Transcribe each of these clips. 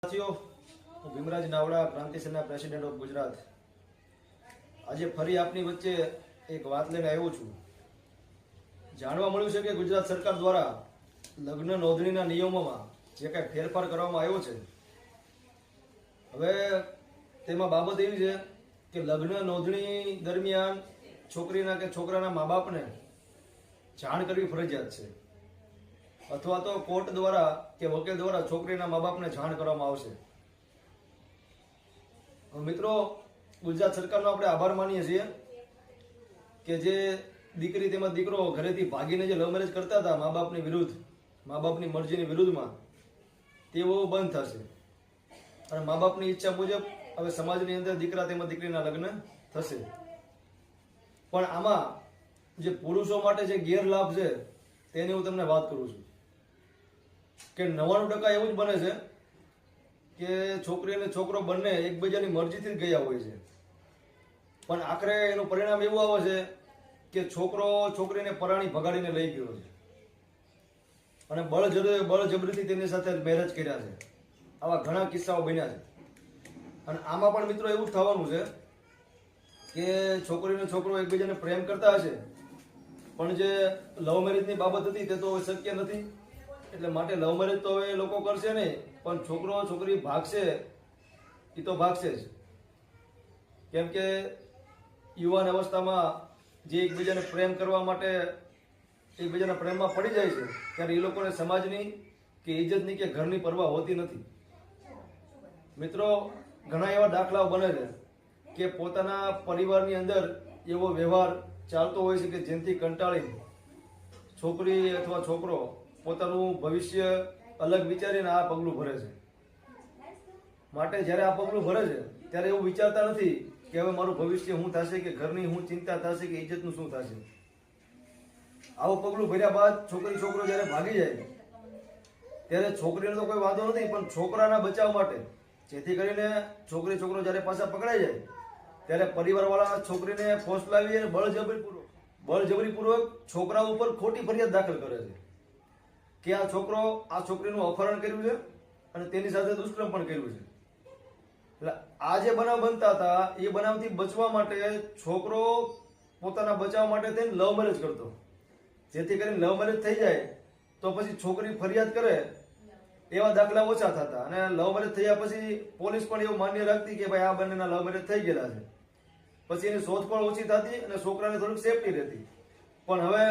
સાથીઓ, હું ભીમરાજ નાવડા, ક્રાંતિ સેના પ્રેસિડેન્ટ ઓફ ગુજરાત. આજે ફરી આપની વચ્ચે એક વાત લઈને આવ્યો છું. જાણવા મળ્યું છે કે ગુજરાત સરકાર દ્વારા લગ્ન નોંધણીના નિયમોમાં જે કાંઈ ફેરફાર કરવામાં આવ્યો છે, હવે તેમાં બાબત એવી છે કે લગ્ન નોંધણી દરમિયાન છોકરીના કે છોકરાના મા બાપને જાણ કરવી ફરજિયાત છે, અથવા તો કોર્ટ દ્વારા કે વકીલ દ્વારા છોકરીના મા બાપને જાણ કરવામાં આવશે. મિત્રો, ગુજરાત સરકારનો આપણે આભાર માનીએ છીએ કે જે દીકરી તેમજ દીકરો ઘરેથી ભાગીને જે લવ મેરેજ કરતા હતા મા બાપની વિરુદ્ધ, મા બાપની મરજીની વિરુદ્ધમાં, તેઓ બંધ થશે અને મા બાપની ઈચ્છા મુજબ હવે સમાજની અંદર દીકરા તેમજ દીકરીના લગ્ન થશે. પણ આમાં જે પુરુષો માટે જે ગેરલાભ છે તેની હું તમને વાત કરું છું કે 99% એવું જ બને છે કે છોકરી અને છોકરો બંને એકબીજાની મરજીથી જ ગયા હોય છે, પણ આખરે એનું પરિણામ એવું આવે છે કે છોકરો છોકરીને પરાણી ભગાડીને લઈ ગયો છે અને બળજબરીથી તેની સાથે મેરેજ કર્યા છે. આવા ઘણા કિસ્સાઓ બન્યા છે. અને આમાં પણ મિત્રો એવું જ થવાનું છે કે છોકરી અને છોકરો એકબીજાને પ્રેમ કરતા હશે, પણ જે લવ મેરેજની બાબત હતી તે તો શક્ય નથી. એટલે માટે લવ મેરેજ તો હવે લોકો કરશે નહીં, પણ છોકરો છોકરી ભાગશે એ તો ભાગશે જ. કેમ કે યુવાન અવસ્થામાં જે એકબીજાને પ્રેમ કરવા માટે એકબીજાના પ્રેમમાં પડી જાય છે, ત્યારે એ લોકોને સમાજની કે ઇજ્જતની કે ઘરની પરવા હોતી નથી. મિત્રો, ઘણા એવા દાખલાઓ બને છે કે પોતાના પરિવારની અંદર એવો વ્યવહાર ચાલતો હોય છે કે જેનાથી કંટાળી છોકરી અથવા છોકરો પોતાનું ભવિષ્ય અલગ વિચારીને આ પગલું ભરે છે. માટે જ્યારે આ પગલું ભરે છે ત્યારે એવું વિચારતા નથી કે હવે મારું ભવિષ્ય શું થશે, કે ઘરની શું ચિંતા થશે, કે ઇજ્જતનું શું થશે. આવું પગલું ભર્યા બાદ છોકરી છોકરો જ્યારે ભાગી જાય ત્યારે છોકરીનો તો કોઈ વાંધો નથી, પણ છોકરાના બચાવ માટે, જેથી કરીને છોકરી છોકરો જ્યારે પાછા પકડાઈ જાય ત્યારે પરિવારવાળા છોકરીને ફોસલાવી અને બળજબરીપૂર્વક છોકરા ઉપર ખોટી ફરિયાદ દાખલ કરે છે કે આ છોકરો આ છોકરીનું અપહરણ કર્યું છે અને તેની સાથે દુષ્કર્મ પણ કર્યું છે. એટલે આ જે બનાવ બનતા હતા એ બનાવથી બચવા માટે છોકરો પોતાના બચાવ માટે થઈને લવ મેરેજ કરતો, જેથી કરીને લવ મેરેજ થઈ જાય તો પછી છોકરી ફરિયાદ કરે એવા દાખલા ઓછા થતા. અને લવ મેરેજ થયા પછી પોલીસ પણ એવું માન્ય રાખતી કે ભાઈ આ બંનેના લવ મેરેજ થઈ ગયેલા છે, પછી એની શોધખોળ ઓછી થતી અને છોકરાને થોડીક સેફટી રહેતી. પણ હવે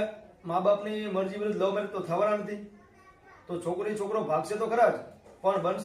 મા બાપની મરજી વિરુદ્ધ લવ મેરેજ તો થવાના નથી, તો છોકરી છોકરો ભાગશે તો ખરા જ, પણ બનશે